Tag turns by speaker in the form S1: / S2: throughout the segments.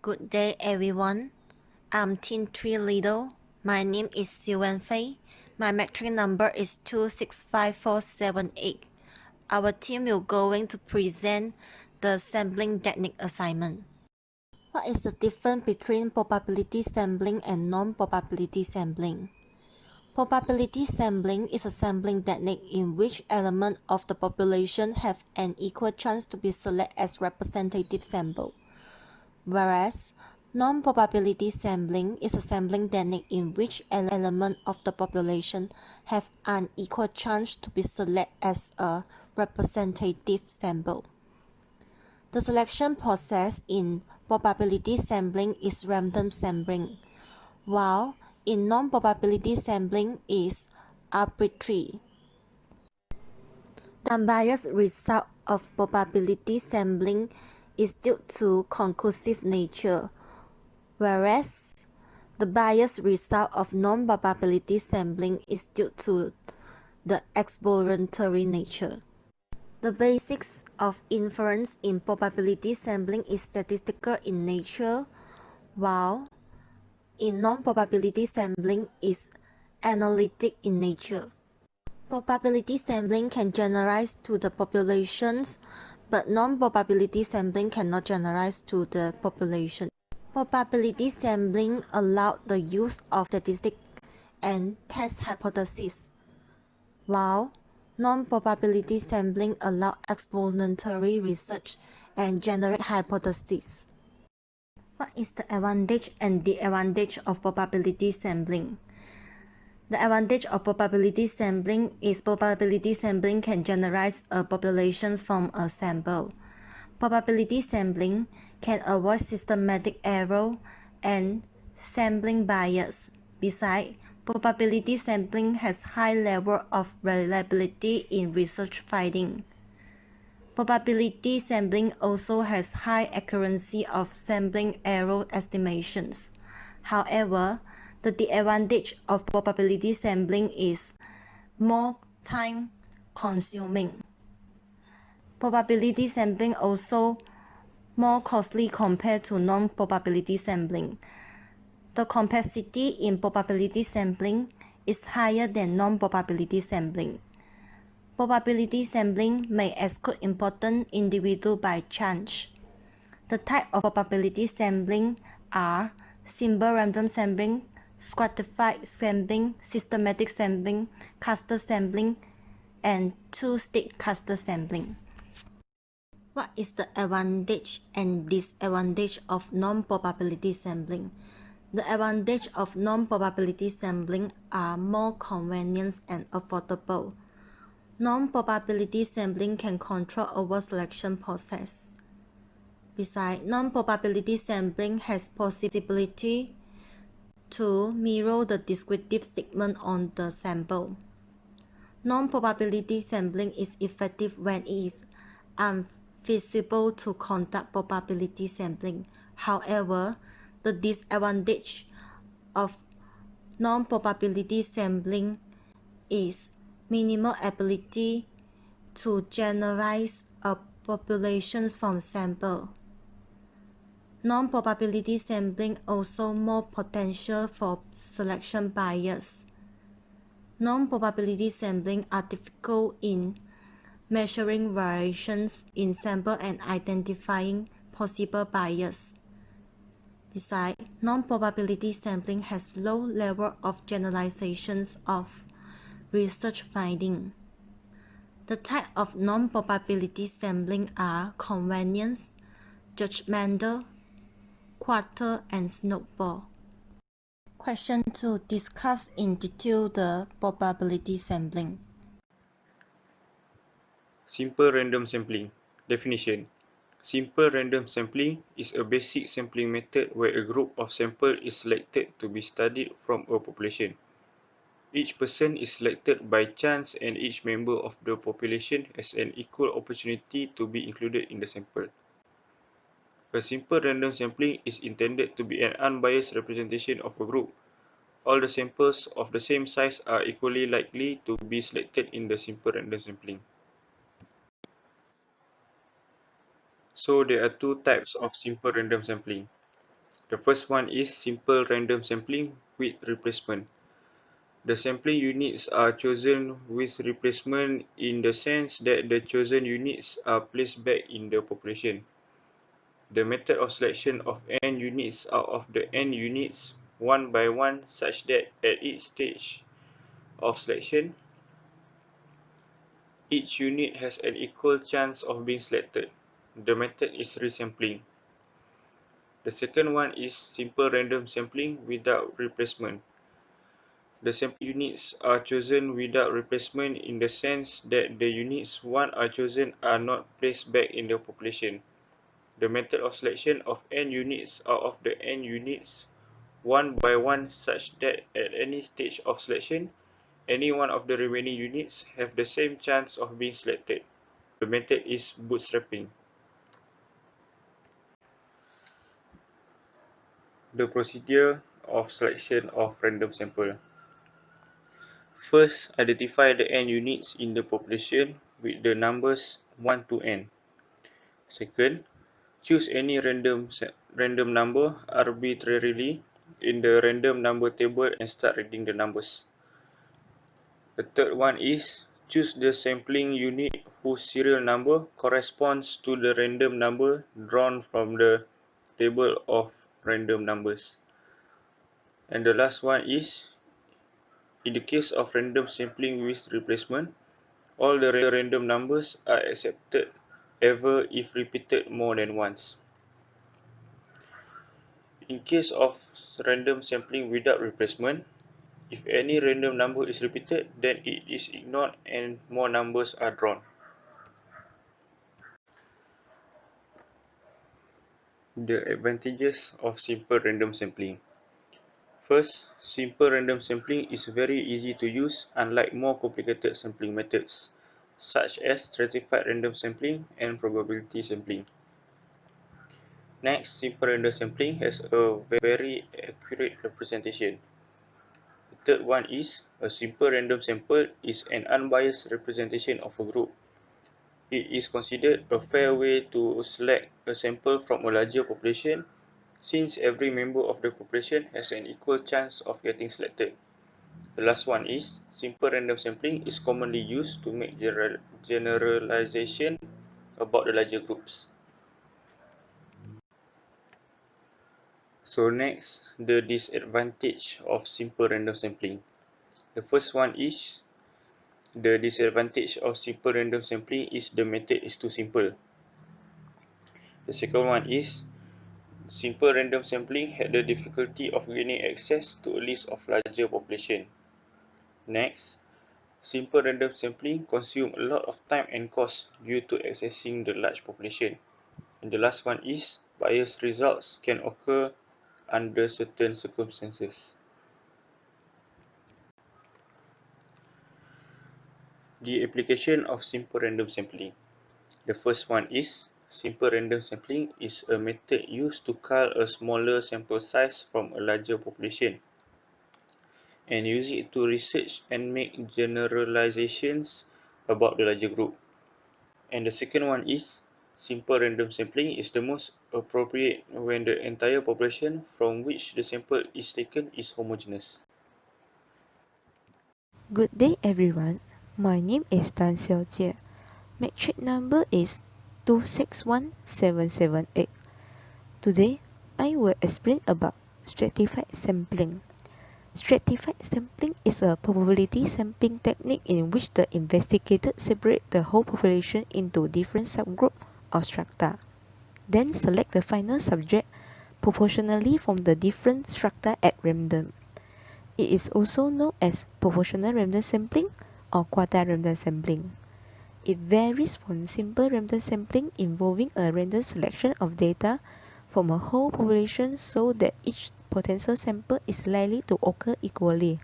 S1: Good day, everyone. I'm Team 3 Leader. My name is Seu Wen Fei. My metric number is 265478. Our team will going to present the sampling technique assignment. What is the difference between probability sampling and non-probability sampling? Probability sampling is a sampling technique in which elements of the population have an equal chance to be selected as representative sample. Whereas, non-probability sampling is a sampling technique in which elements of the population have an equal chance to be selected as a representative sample. The selection process in probability sampling is random sampling, while in non-probability sampling is arbitrary. The unbiased result of probability sampling is due to conclusive nature, whereas the biased result of non-probability sampling is due to the exploratory nature. The basics of inference in probability sampling is statistical in nature, while in non-probability sampling is analytic in nature. Probability sampling can generalize to the populations, but non-probability sampling cannot generalize to the population. Probability sampling allows the use of statistics and test hypotheses, while non-probability sampling allows exploratory research and generate hypotheses. What is the advantage and disadvantage of probability sampling? The advantage of probability sampling is probability sampling can generalize a population from a sample. Probability sampling can avoid systematic error and sampling bias. Besides, probability sampling has high level of reliability in research finding. Probability sampling also has high accuracy of sampling error estimations. However, the disadvantage of probability sampling is more time-consuming. Probability sampling also more costly compared to non-probability sampling. The complexity in probability sampling is higher than non-probability sampling. Probability sampling may exclude important individuals by chance. The type of probability sampling are simple random sampling, stratified sampling, systematic sampling, cluster sampling, and two-stage cluster sampling. What is the advantage and disadvantage of non-probability sampling? The advantage of non-probability sampling are more convenient and affordable. Non-probability sampling can control over selection process. Besides, non-probability sampling has possibility to mirror the descriptive statement on the sample. Non-probability sampling is effective when it is unfeasible to conduct probability sampling. However, the disadvantage of non-probability sampling is minimal ability to generalize a population from sample. Non-probability sampling also more potential for selection bias. Non-probability sampling are difficult in measuring variations in sample and identifying possible bias. Besides, non-probability sampling has low level of generalizations of research finding. The type of non-probability sampling are convenience, judgmental, quarter, and snowball. Question 2. Discuss in detail the probability sampling.
S2: Simple random sampling. Definition. Simple random sampling is a basic sampling method where a group of samples is selected to be studied from a population. Each person is selected by chance and each member of the population has an equal opportunity to be included in the sample. A simple random sampling is intended to be an unbiased representation of a group. All the samples of the same size are equally likely to be selected in the simple random sampling. So there are two types of simple random sampling. The first one is simple random sampling with replacement. The sampling units are chosen with replacement in the sense that the chosen units are placed back in the population. The method of selection of n units out of the n units one by one such that at each stage of selection, each unit has an equal chance of being selected. The method is resampling. The second one is simple random sampling without replacement. The sample units are chosen without replacement in the sense that the units one are chosen are not placed back in the population. The method of selection of n units out of the n units one by one such that at any stage of selection, any one of the remaining units have the same chance of being selected. The method is bootstrapping. The procedure of selection of random sample. First, identify the n units in the population with the numbers 1 to n. Second, choose any random number arbitrarily in the random number table and start reading the numbers. The third one is choose the sampling unit whose serial number corresponds to the random number drawn from the table of random numbers. And the last one is, in the case of random sampling with replacement, all the random numbers are accepted ever if repeated more than once. In case of random sampling without replacement, if any random number is repeated, then it is ignored and more numbers are drawn. The advantages of simple random sampling. First, simple random sampling is very easy to use, unlike more complicated sampling methods, such as stratified random sampling and probability sampling. Next, simple random sampling has a very accurate representation. The third one is, a simple random sample is an unbiased representation of a group. It is considered a fair way to select a sample from a larger population, since every member of the population has an equal chance of getting selected. The last one is, simple random sampling is commonly used to make generalization about the larger groups. So next, the disadvantage of simple random sampling. The first one is, the disadvantage of simple random sampling is the method is too simple. The second one is, simple random sampling had the difficulty of gaining access to a list of larger population. Next, simple random sampling consumes a lot of time and cost due to accessing the large population. And the last one is, biased results can occur under certain circumstances. The application of simple random sampling. The first one is, simple random sampling is a method used to cull a smaller sample size from a larger population and use it to research and make generalizations about the larger group. And the second one is, simple random sampling is the most appropriate when the entire population from which the sample is taken is homogeneous.
S3: Good day everyone, my name is Tan Siow Jie. Metric number is 261778. Today, I will explain about stratified sampling. Stratified sampling is a probability sampling technique in which the investigator separate the whole population into different subgroups or strata, then select the final subject proportionally from the different strata at random. It is also known as proportional random sampling or quasi-random sampling. It varies from simple random sampling involving a random selection of data from a whole population so that each potential sample is likely to occur equally.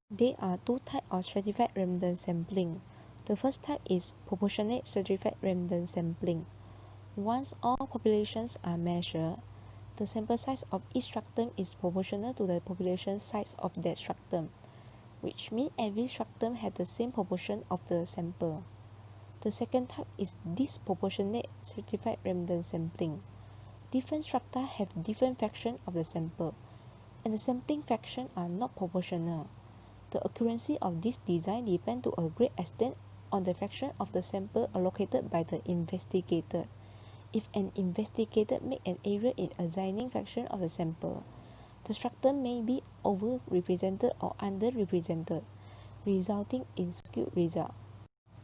S3: There are two types of stratified random sampling. The first type is proportionate stratified random sampling. Once all populations are measured, the sample size of each stratum is proportional to the population size of that stratum, which means every stratum has the same proportion of the sample. The second type is disproportionate stratified random sampling. Different strata have different fractions of the sample, and the sampling fractions are not proportional. The accuracy of this design depends to a great extent on the fraction of the sample allocated by the investigator. If an investigator makes an error in assigning fraction of the sample, the structure may be overrepresented or underrepresented, resulting in skewed results.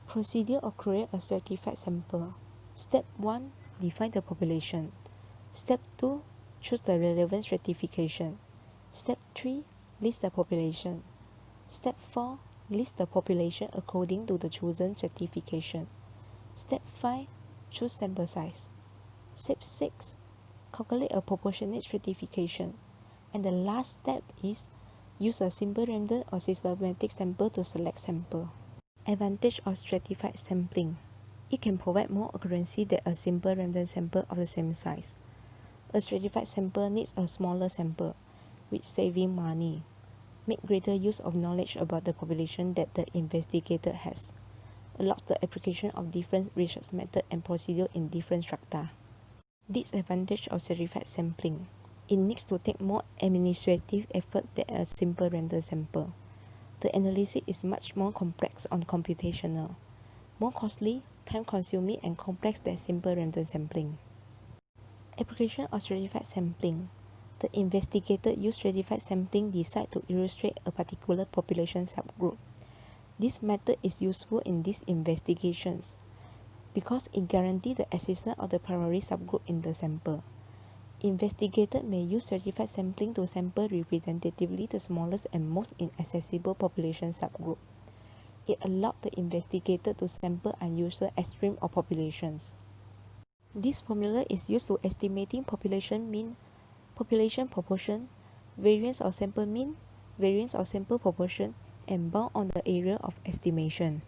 S3: Procedure of create a stratified sample. Step 1. Define the population. Step 2. Choose the relevant stratification. Step 3. List the population. Step 4. List the population according to the chosen stratification. Step 5. Choose sample size. Step 6. Calculate a proportionate stratification. And the last step is use a simple random or systematic sample to select sample. Advantage of stratified sampling. It can provide more accuracy than a simple random sample of the same size. A stratified sample needs a smaller sample, which saving money. Make greater use of knowledge about the population that the investigator has. Allows the application of different research methods and procedures in different strata. Disadvantage of stratified sampling. It needs to take more administrative effort than a simple random sample. The analysis is much more complex and computational, more costly, time-consuming, and complex than simple random sampling. Application of stratified sampling. The investigator use stratified sampling decide to illustrate a particular population subgroup. This method is useful in these investigations because it guarantees the existence of the primary subgroup in the sample. Investigators may use stratified sampling to sample representatively the smallest and most inaccessible population subgroup. It allows the investigator to sample unusual extreme of populations. This formula is used to estimating population mean, population proportion, variance of sample mean, variance of sample proportion, and bound on the area of estimation.